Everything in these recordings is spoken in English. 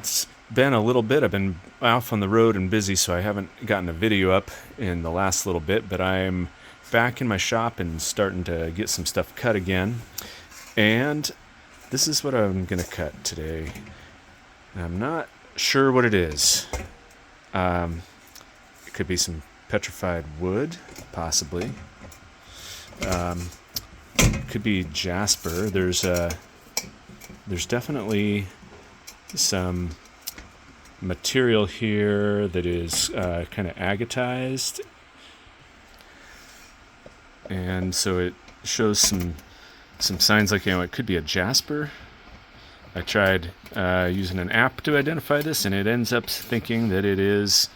It's been a little bit. I've been off on the road and busy, so I haven't gotten a video up in the last little bit, but I'm back in my shop and starting to get some stuff cut again. And this is what I'm going to cut today. I'm not sure what it is. It could be some petrified wood, possibly. It could be jasper. There's definitely some material here that is kind of agatized, and so it shows some signs like, it could be a jasper. I tried using an app to identify this, and it ends up thinking that it is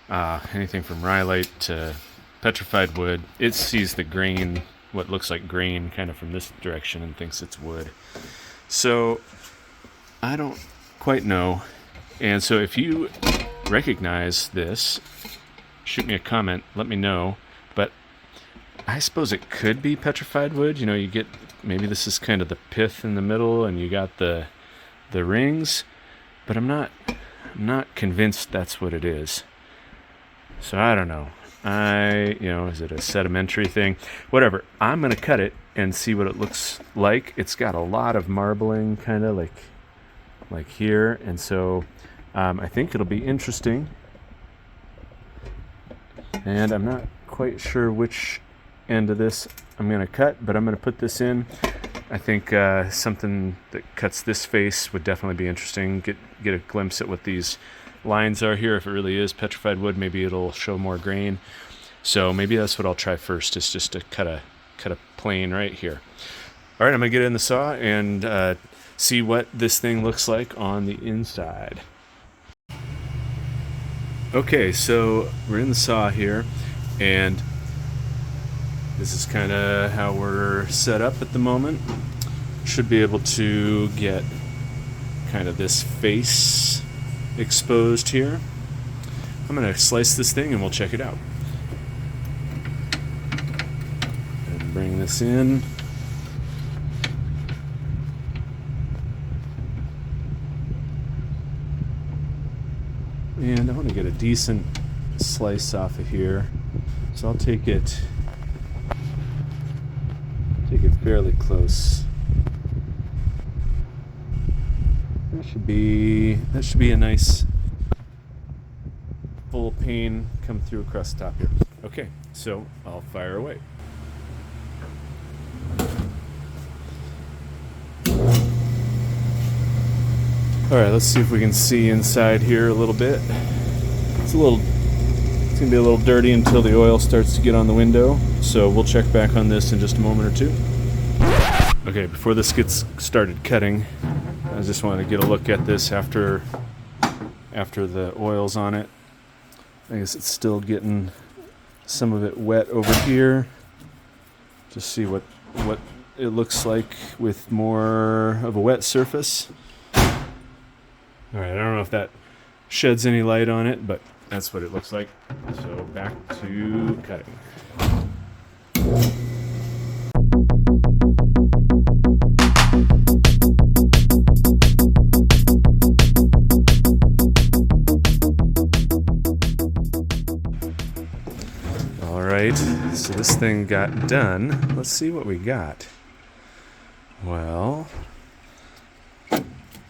anything from rhyolite to petrified wood. It sees the grain, what looks like grain, kind of from this direction, and thinks it's wood. So I don't quite know. And so if you recognize this, shoot me a comment, let me know. But I suppose it could be petrified wood. You get, maybe this is kind of the pith in the middle, and you got the rings, but I'm not convinced that's what it is. So I don't know. Is it a sedimentary thing? Whatever. I'm going to cut it and see what it looks like. It's got a lot of marbling, kind of like here, and so I think it'll be interesting. And I'm not quite sure which end of this I'm going to cut, but I'm going to put this in. I think something that cuts this face would definitely be interesting. Get a glimpse at what these lines are here. If it really is petrified wood, maybe it'll show more grain. So maybe that's what I'll try first, is just to cut a plane right here. All right, I'm going to get in the saw and see what this thing looks like on the inside. Okay, so we're in the saw here, and this is kind of how we're set up at the moment. Should be able to get kind of this face exposed here. I'm going to slice this thing and we'll check it out. And bring this in. And I want to get a decent slice off of here, so I'll take it fairly close. That should be a nice full pane come through across the top here. Okay, so I'll fire away. Alright, let's see if we can see inside here a little bit. It's going to be a little dirty until the oil starts to get on the window, so we'll check back on this in just a moment or two. Okay, before this gets started cutting, I just want to get a look at this after the oil's on it. I guess it's still getting some of it wet over here. Just see what it looks like with more of a wet surface. Alright, I don't know if that sheds any light on it, but that's what it looks like. So back to cutting. Alright, so this thing got done. Let's see what we got. Well,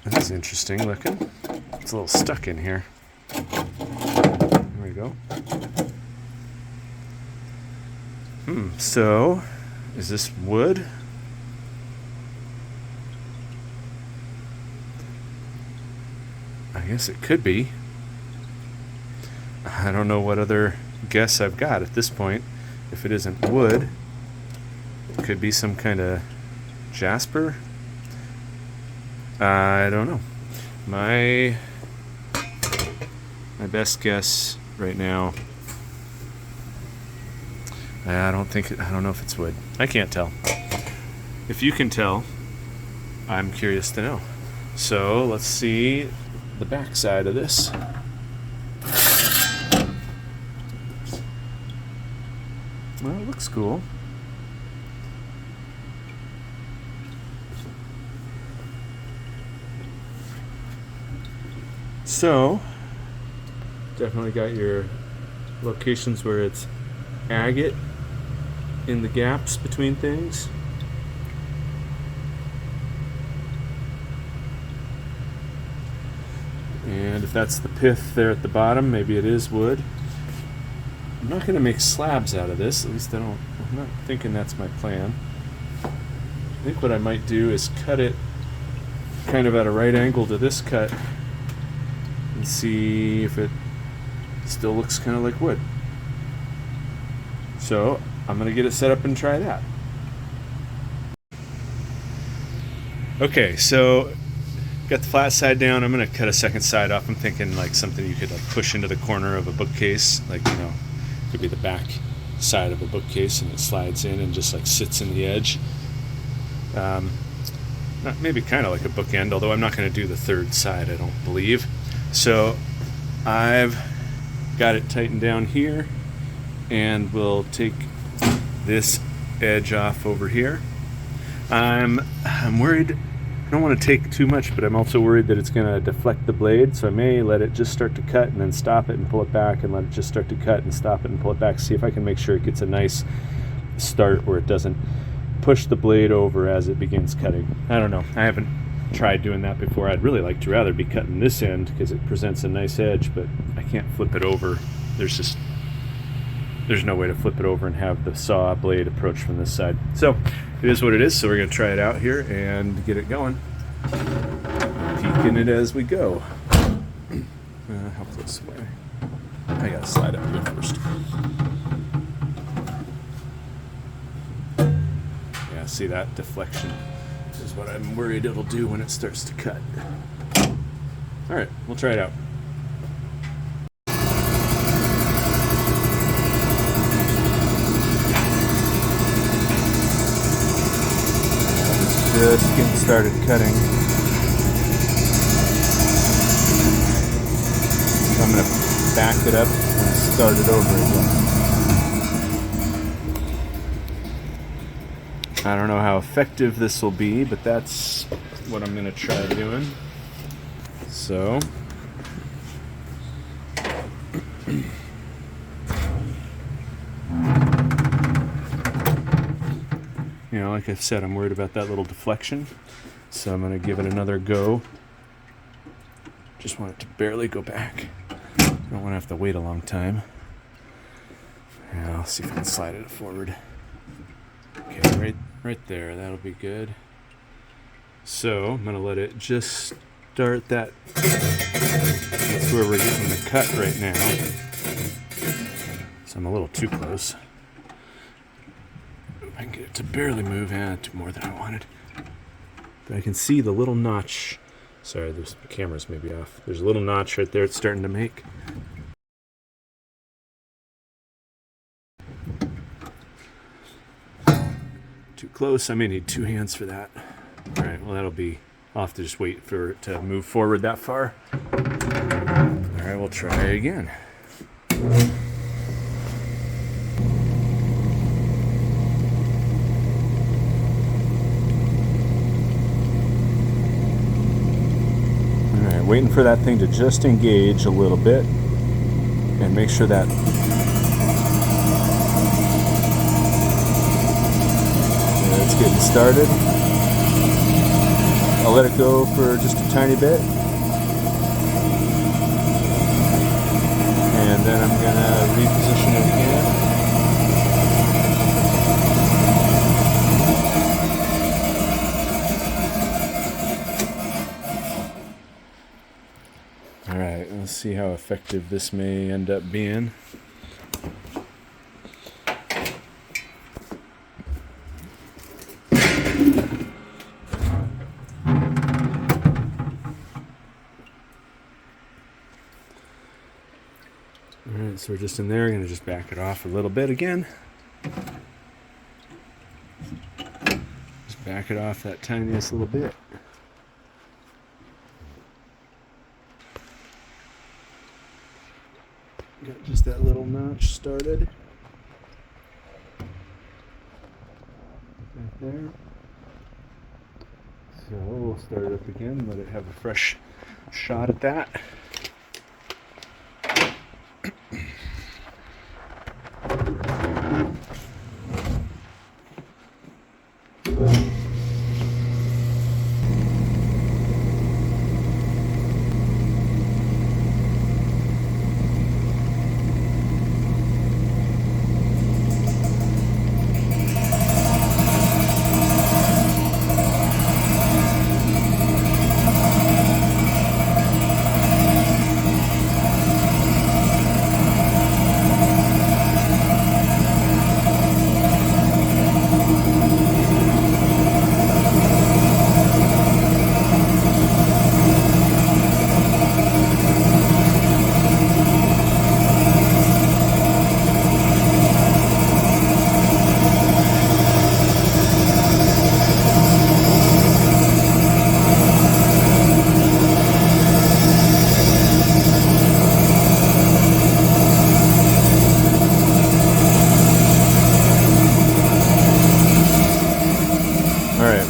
that's interesting looking. It's a little stuck in here. There we go. So, is this wood? I guess it could be. I don't know what other guess I've got at this point. If it isn't wood, it could be some kind of jasper. I don't know. My best guess right now, I don't know if it's wood. I can't tell. If you can tell, I'm curious to know. So let's see the back side of this. Well, it looks cool. So, definitely got your locations where it's agate in the gaps between things. And if that's the pith there at the bottom, maybe it is wood. I'm not going to make slabs out of this, at least I'm not thinking that's my plan. I think what I might do is cut it kind of at a right angle to this cut and see if it still looks kind of like wood. So I'm going to get it set up and try that. Okay, so got the flat side down. I'm going to cut a second side off. I'm thinking like something you could like push into the corner of a bookcase, like, you know, could be the back side of a bookcase, and it slides in and just like sits in the edge. Maybe kind of like a bookend, although I'm not going to do the third side, I don't believe. So I've got it tightened down here, and we'll take this edge off over here. I'm worried. I don't want to take too much, but I'm also worried that it's going to deflect the blade, so I may let it just start to cut and then stop it and pull it back, and let it just start to cut and stop it and pull it back. See if I can make sure it gets a nice start where it doesn't push the blade over as it begins cutting. I don't know. I haven't tried doing that before. I'd really like to rather be cutting this end because it presents a nice edge, but I can't flip it over. There's no way to flip it over and have the saw blade approach from this side. So it is what it is, so we're going to try it out here and get it going. Peeking it as we go. How close am I? I got to slide up here first. Yeah, see, that deflection is what I'm worried it'll do when it starts to cut. All right, we'll try it out. Just getting started cutting. So I'm going to back it up and start it over again. I don't know how effective this will be, but that's what I'm going to try doing. So, you know, like I said, I'm worried about that little deflection, so I'm going to give it another go. Just want it to barely go back. I don't want to have to wait a long time. Yeah, I'll see if I can slide it forward. Okay, right there, that'll be good. So I'm going to let it just start that. That's where we're getting the cut right now. So I'm a little too close. I can get it to barely move, more than I wanted. But I can see the little notch. Sorry, the camera's maybe off. There's a little notch right there it's starting to make. Too close. I may need two hands for that. All right, well, that'll be... I'll have to just wait for it to move forward that far. All right, we'll try again. Waiting for that thing to just engage a little bit and make sure that it's getting started. I'll let it go for just a tiny bit, and then I'm gonna reposition it again. Alright, let's see how effective this may end up being. Alright, so we're just in there. I'm going to just back it off a little bit again. Just back it off that tiniest little bit. Got just that little notch started right there. So we'll start it up again, let it have a fresh shot at that.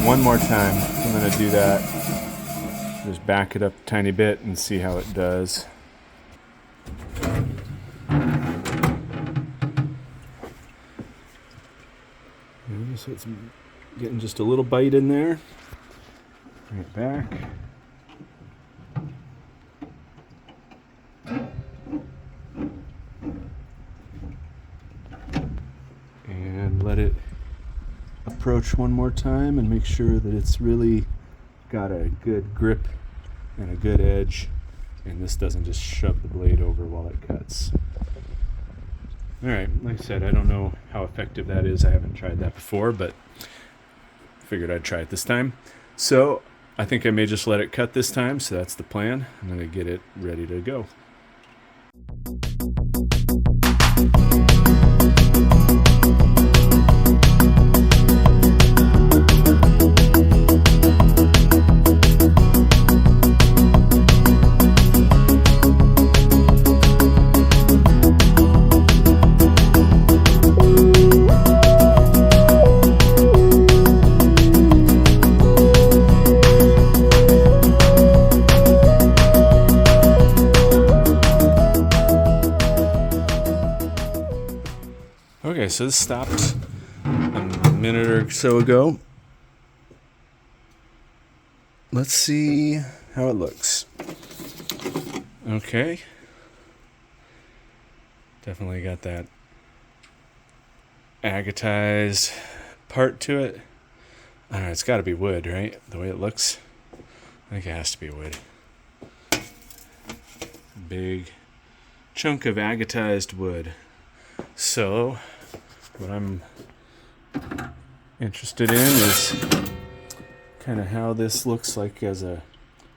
One more time. I'm going to do that. Just back it up a tiny bit and see how it does. So it's getting just a little bite in there. Bring it back. And let it approach one more time and make sure that it's really got a good grip and a good edge, and this doesn't just shove the blade over while it cuts. Alright, like I said, I don't know how effective that is. I haven't tried that before, but figured I'd try it this time. So I think I may just let it cut this time, so that's the plan. I'm going to get it ready to go. Okay, so this stopped a minute or so ago. Let's see how it looks. Okay. Definitely got that agatized part to it. I don't know, it's got to be wood, right? The way it looks. I think it has to be wood. Big chunk of agatized wood. So what I'm interested in is kind of how this looks like as a,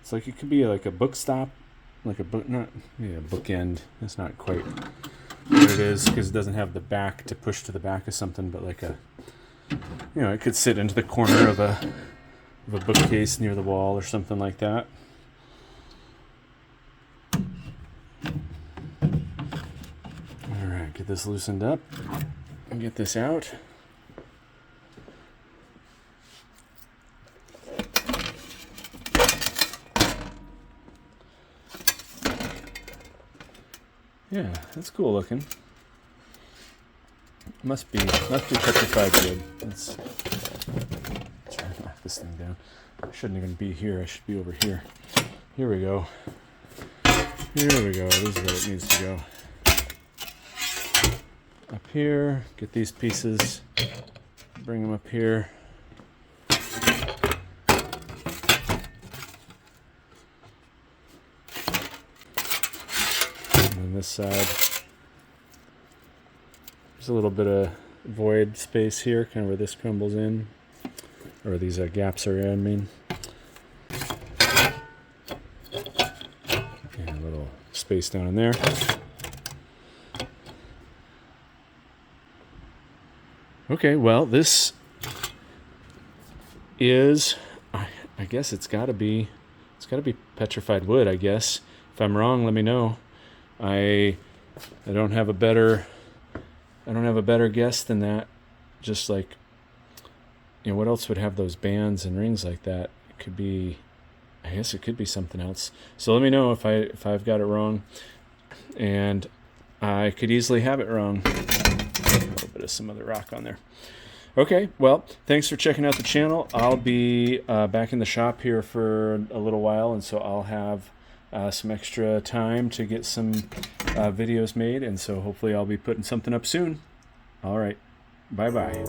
it's like it could be like a book stop, like a book, not, yeah, bookend. It's not quite what it is because it doesn't have the back to push to the back of something, but like a, you know, it could sit into the corner of a bookcase near the wall or something like that. All right, get this loosened up and get this out. Yeah, that's cool looking. Must be petrified wood. Let's try to knock this thing down. I shouldn't even be here. I should be over here. Here we go. Here we go. This is where it needs to go. Up here, get these pieces, bring them up here. And then this side, there's a little bit of void space here, kind of where this crumbles in, or these gaps are in, I mean. And a little space down in there. Okay, well, this is, I guess it's got to be petrified wood, I guess. If I'm wrong, let me know. I don't have a better guess than that. Just like, you know, what else would have those bands and rings like that? It could be, I guess it could be something else. So let me know if I've got it wrong, and I could easily have it wrong. A little bit of some other rock on there. Okay, well, thanks for checking out the channel. I'll be back in the shop here for a little while, and so I'll have some extra time to get some videos made, and so hopefully I'll be putting something up soon. All right, bye-bye.